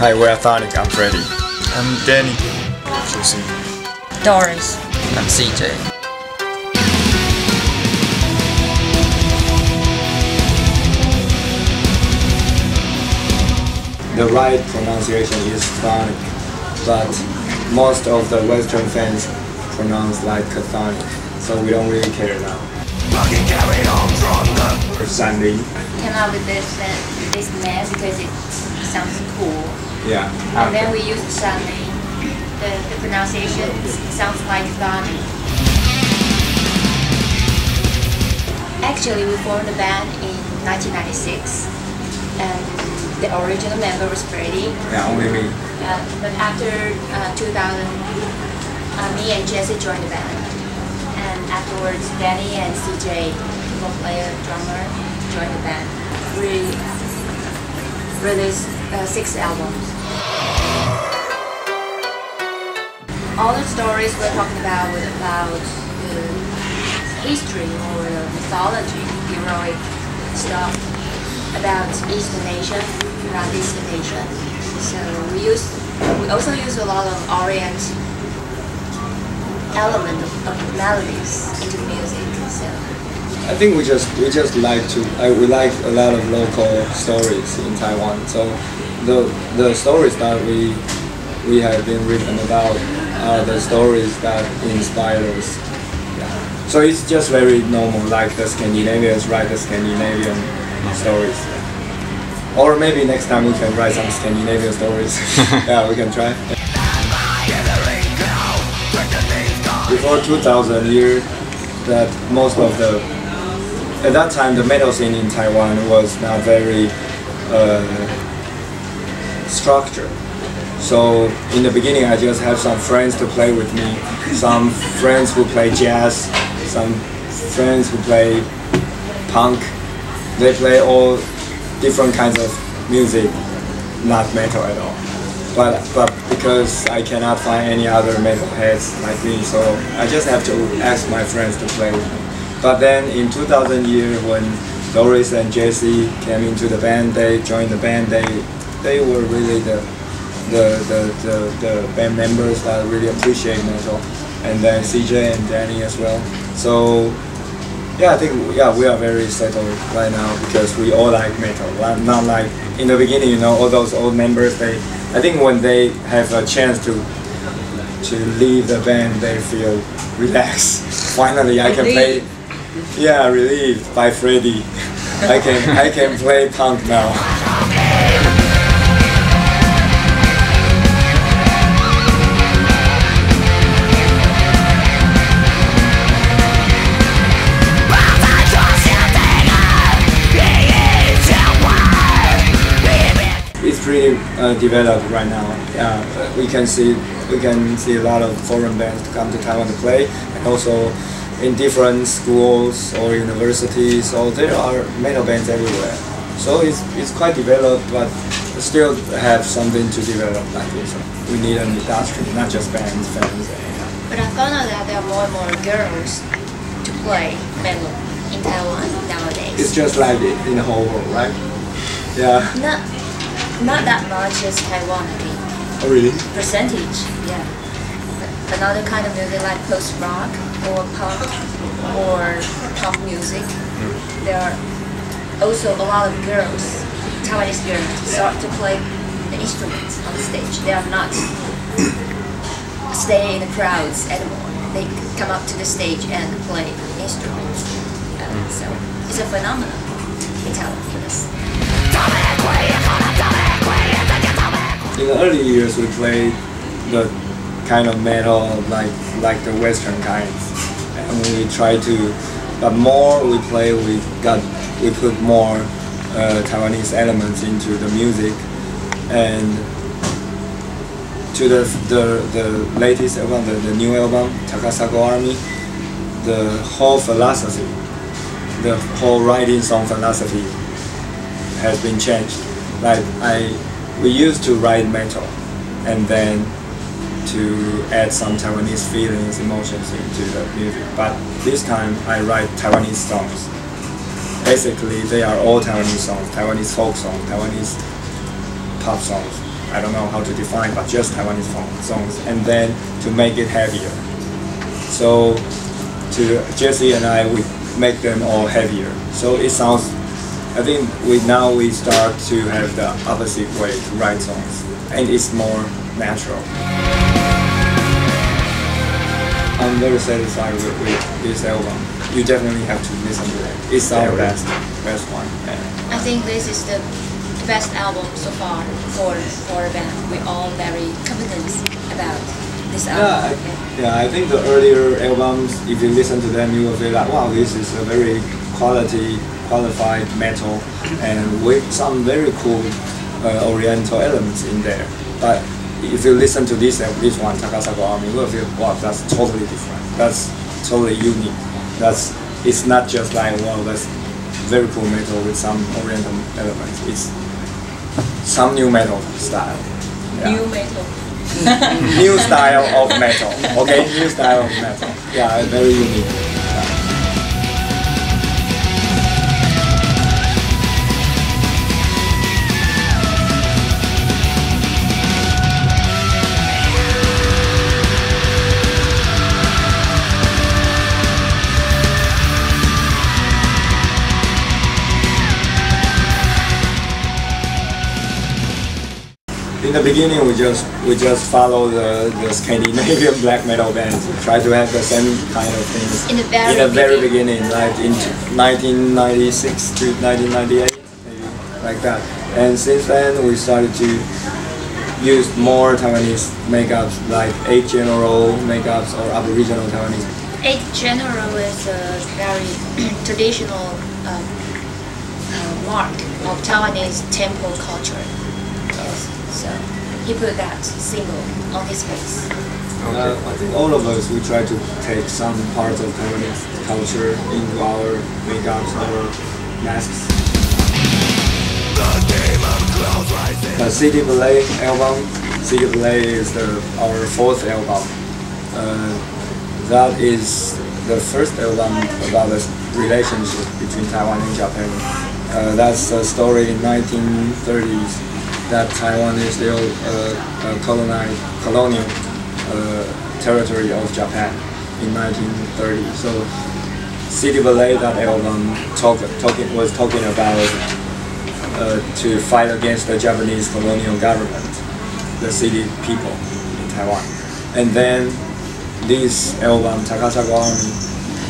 Hi, we're CHTHONIC. I'm Freddy. I'm Dani. Doris. I'm CJ. The right pronunciation is CHTHONIC, but most of the Western fans pronounce like CHTHONIC, so we don't really care now. Sunday. Came up with this name because it sounds cool. Yeah. And then we use Sunday. The pronunciation sounds like CHTHONIC. Actually, we formed the band in 1996, and the original member was Freddy. Yeah, only me. But after 2000, me and Jesse joined the band, and afterwards Dani and CJ, keyboard player, drummer, joined the band. We released 6 albums. All the stories we're talking about were about the history or the mythology, heroic stuff about Eastern Asia, around Eastern Asia. So we also use a lot of Orient element of melodies into music. So I think we just like we like a lot of local stories in Taiwan. So the stories that we have been written about are the stories that inspire us. Yeah. So it's just very normal, like the Scandinavians write the Scandinavian stories. Or maybe next time we can write some Scandinavian stories. Yeah, we can try. Before 2000 year, that most of at that time the metal scene in Taiwan was not very structured. So in the beginning I just have some friends to play with me, some friends who play jazz, some friends who play punk. They play all different kinds of music, not metal at all. But because I cannot find any other metal heads like me, so I just have to ask my friends to play with me. But then in 2000 year, when Doris and Jesse came into the band, they joined the band. They were really the band members that really appreciate metal, and then CJ and Dani as well. So yeah, I think we are very settled right now because we all like metal. Not like in the beginning, you know, all those old members. I think when they have a chance to leave the band, they feel relaxed. Finally, I can play. Yeah, relieved by Freddy. I can play punk now. It's pretty developed right now. We can see a lot of foreign bands to come to Taiwan to play, and also in different schools or universities. So there are metal bands everywhere. So it's quite developed, but still have something to develop like this. We need an industry, not just bands, fans. But I found out that there are more and more girls to play metal in Taiwan nowadays. It's just like in the whole world, right? Yeah. Not that much as Taiwan, I think. Oh really? Percentage, yeah. But another kind of music like post-rock or punk or pop music, there are also a lot of girls, Taiwanese girls, start to play the instruments on the stage. They are not staying in the crowds anymore. They come up to the stage and play instruments. So it's a phenomenon in Taiwan for this. In the early years, we played the kind of metal like the Western kinds, and we try to. But more we play, we put more Taiwanese elements into the music, and to the latest album, the new album, TAKASAGO ARMY, the whole philosophy, the whole writing song philosophy has been changed. Like we used to write metal, and then to add some Taiwanese feelings, emotions into the music. But this time I write Taiwanese songs. Basically, they are all Taiwanese songs, Taiwanese folk songs, Taiwanese pop songs. I don't know how to define, but just Taiwanese songs, and then to make it heavier. So Jesse and I, we make them all heavier. So it sounds, I think now we start to have the opposite way to write songs, and it's more natural. I'm very satisfied with this album. You definitely have to listen to it. It's our best one. Yeah. I think this is the best album so far for a band. We're all very confident about this album. I think the earlier albums, if you listen to them, you will feel like, wow, this is a very qualified metal, and with some very cool oriental elements in there. But if you listen to this one, TAKASAGO ARMY, you will feel, wow, that's totally different. That's totally unique. It's not just like, wow, that's very cool metal with some oriental elements. It's some new metal style. Yeah. New metal. New style of metal. Okay, new style of metal. Yeah, very unique. Yeah. In the beginning, we just follow the Scandinavian black metal bands. We try to have the same kind of things in the very beginning, like in 1996 to 1998, maybe like that. And since then, we started to use more Taiwanese makeups, like 8 General makeups or Aboriginal Taiwanese. 8 General is a very traditional mark of Taiwanese temple culture. Yes. So he put that symbol on his face. I think all of us, we try to take some parts of Taiwanese culture into our makeups, our masks. The City Ballet album. City Ballet is our 4th album. That is the first album about the relationship between Taiwan and Japan. That's a story in 1930s. That Taiwan is still colonial territory of Japan in 1930. So City Ballet, that album, was talking about to fight against the Japanese colonial government, the city people in Taiwan. And then this album, TAKASAGO ARMY,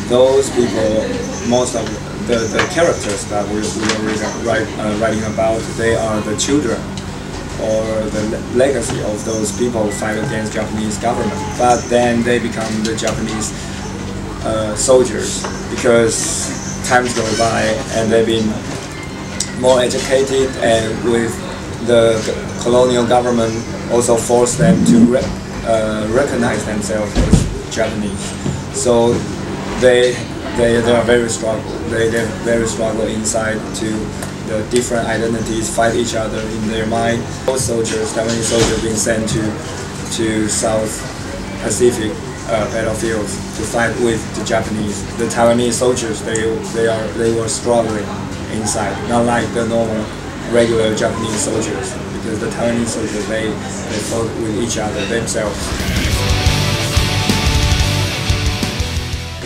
those people, most of the characters that we are writing about, they are the children or the legacy of those people who fight against Japanese government. But then they become the Japanese soldiers because times go by and they've been more educated, and with the colonial government also forced them to recognize themselves as Japanese. So they are very struggle. They're very struggle inside to the different identities fight each other in their mind. Those soldiers, Taiwanese soldiers, being sent to South Pacific battlefields to fight with the Japanese. The Taiwanese soldiers, they were struggling inside, not like the normal regular Japanese soldiers, because the Taiwanese soldiers they fought with each other themselves.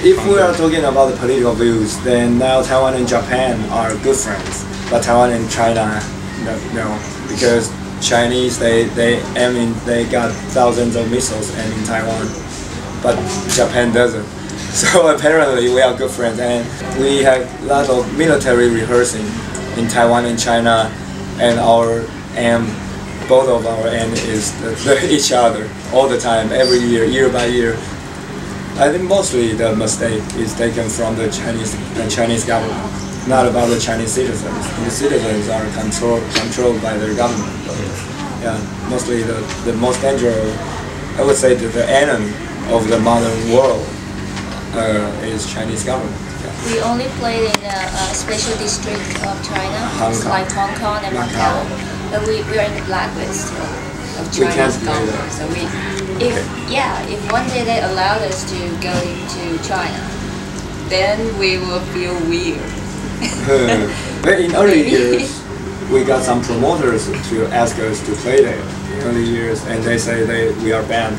If we are talking about the political views, then now Taiwan and Japan are good friends. But Taiwan and China, no, because Chinese they got thousands of missiles aiming Taiwan, but Japan doesn't. So apparently we are good friends, and we have a lot of military rehearsing in Taiwan and China, and our aim, both of our aim is each other all the time, every year, year by year. I think mostly the mistake is taken from the Chinese government. Not about the Chinese citizens. The citizens are controlled by their government. But, yeah, mostly the most dangerous, I would say, the enemy of the modern world is Chinese government. Yeah. We only played in a special district of China, like Hong Kong and Macau, but we are in the blacklist of Chinese government. So if one day they allowed us to go into China, then we will feel weird. But in early years, we got some promoters to ask us to play there. 20 years, and they say we are banned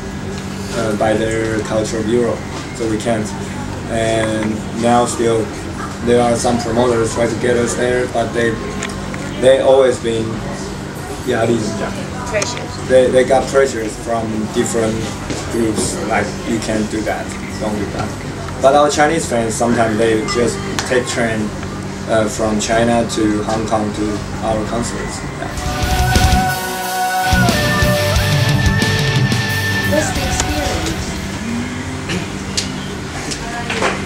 by their cultural bureau, so we can't. And now still, there are some promoters try to get us there, but they always been Pressures. They got pressures from different groups, like you can't do that, don't do that. But our Chinese fans, sometimes they just take train from China to Hong Kong to our concerts. Yeah. What's the experience?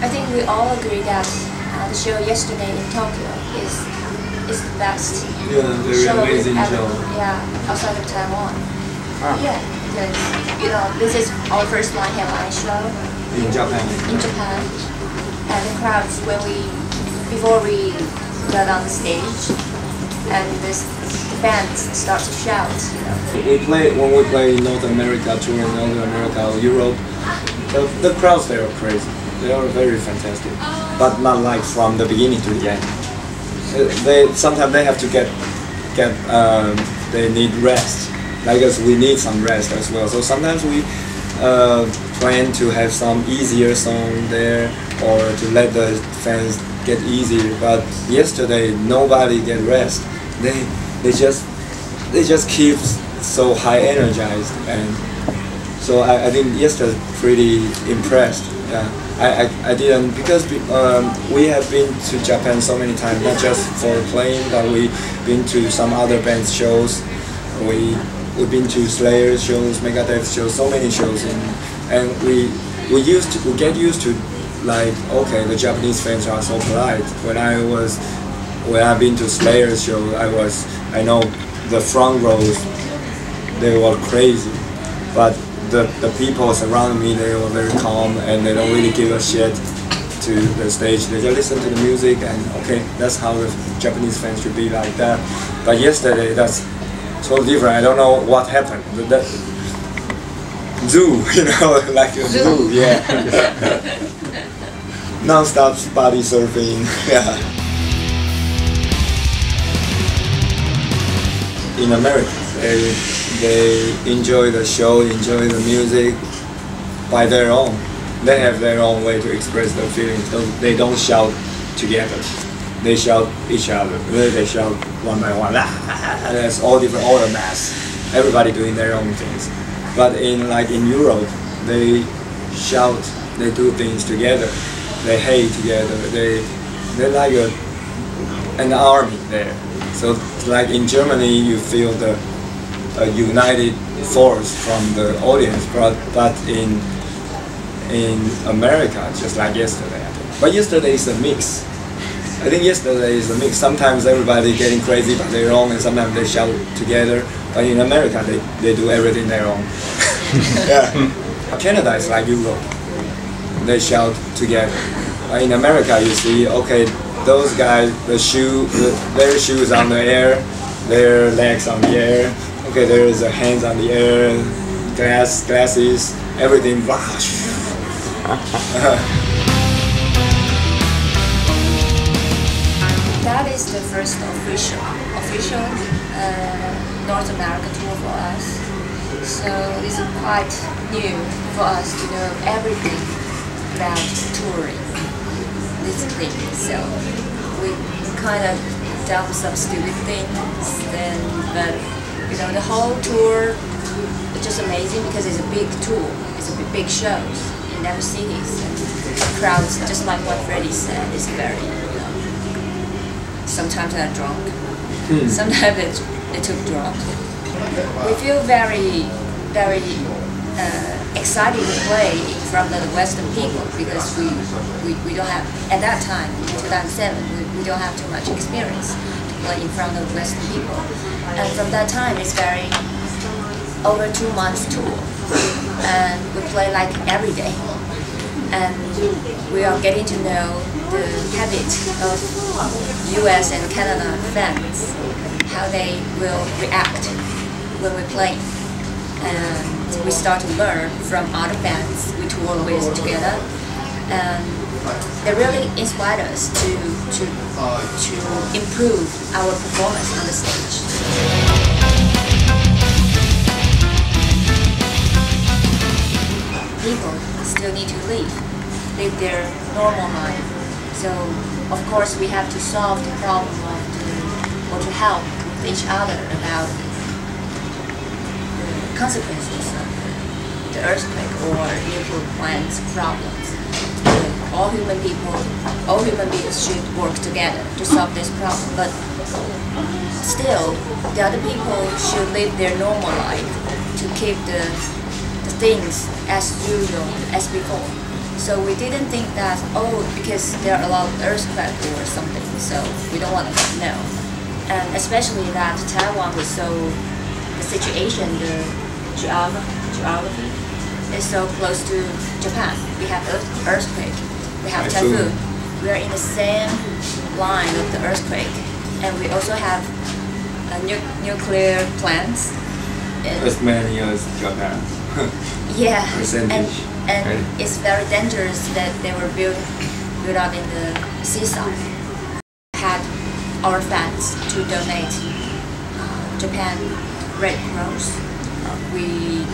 I think we all agree that the show yesterday in Tokyo is the best. Yeah, very amazing show. Yeah, outside of Taiwan. Ah. Yeah, because this is our first live headline show In Japan. in Japan, and the crowds before we got on the stage, and the fans start to shout. When we play in North America, tour in North America or Europe, the crowds there are crazy. They are very fantastic, but not like from the beginning to the end. Sometimes they have to they need rest. Like us, we need some rest as well. So sometimes we plan to have some easier song there, or to let the fans get easier. But yesterday, nobody get rest. They just keep so high energized, and so I think yesterday pretty impressed. Yeah, I didn't, because we have been to Japan so many times, not just for playing, but we've been to some other bands shows. We've been to Slayer shows, Megadeth shows, so many shows, and we get used to, like, okay, the Japanese fans are so polite. When I've been to Slayer show, I know the front rows, they were crazy, but the people surrounding me, they were very calm, and they don't really give a shit to the stage. They just listen to the music, and okay, that's how the Japanese fans should be, like that. But yesterday, that's totally different. I don't know what happened. That zoo, like a zoo, yeah. Non-stop body surfing, yeah. In America, they enjoy the show, enjoy the music by their own. They have their own way to express their feelings. They don't shout together. They shout each other. They shout one by one. That's all different, all a mass. Everybody doing their own things. But in Europe, they shout. They do things together. They hate together. They're like an army there. So like in Germany, you feel the united force from the audience, but in America, just like yesterday, I think. But yesterday is a mix. I think yesterday is a mix. Sometimes everybody getting crazy by their own, and sometimes they shout together. But in America, they do everything their own. Yeah. Canada is like Europe. They shout together. In America, you see, okay, those guys, their shoes on the air, their legs on the air. Okay, there is hands on the air, glasses, everything. That is the first official North America tour for us. So it's quite new for us to know everything about touring this thing. So we kind of done some stupid things, but the whole tour is just amazing because it's a big tour. It's a big shows in every cities, and the crowds, just like what Freddy said, is very, sometimes they're drunk, sometimes they took drugs. We feel very, very excited to play in front of the Western people, because we don't have, at that time, in 2007, we don't have too much experience to play in front of Western people. And from that time, it's very over 2 months tour, and we play like every day. And we are getting to know the habit of US and Canada fans, how they will react when we play. And we start to learn from other bands we tour with together. And they really inspired us to improve our performance on the stage. people still need to live their normal life. So of course we have to solve the problem of or to help each other about the consequences of the earthquake or nuclear plants problems. All human beings should work together to solve this problem. But still, the other people should live their normal life to keep the things as usual as before. So we didn't think that, oh, because there are a lot of earthquakes or something, so we don't want to know. And especially that Taiwan was so, the situation, the geography is so close to Japan. We have earthquake, we have typhoon. We are in the same line of the earthquake, and we also have nuclear plants. As many as Japan. Yeah, and it's very dangerous that they were built up in the seaside. Had our fans to donate Japan Red Cross. We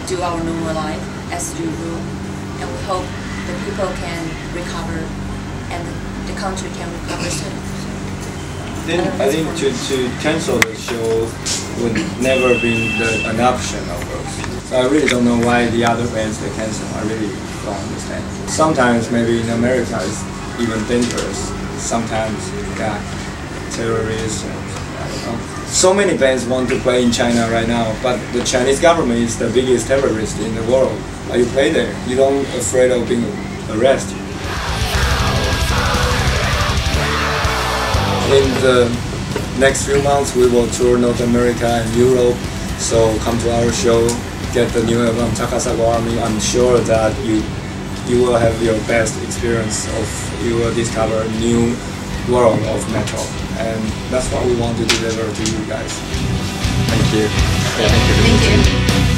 do our normal life as usual, and we hope the people can recover and the country can recover soon. I think to cancel the show would never be an option of us. So I really don't know why the other bands they cancel. I really don't understand. Sometimes maybe in America it's even dangerous. Sometimes, yeah, terrorists. I don't know. So many bands want to play in China right now, but the Chinese government is the biggest terrorist in the world. Are you play there? You don't afraid of being arrested. In the next few months, we will tour North America and Europe. So come to our show, get the new album TAKASAGO ARMY. I'm sure that you will have your best experience you will discover a new world of metal. And that's what we want to deliver to you guys. Thank you. Thank you.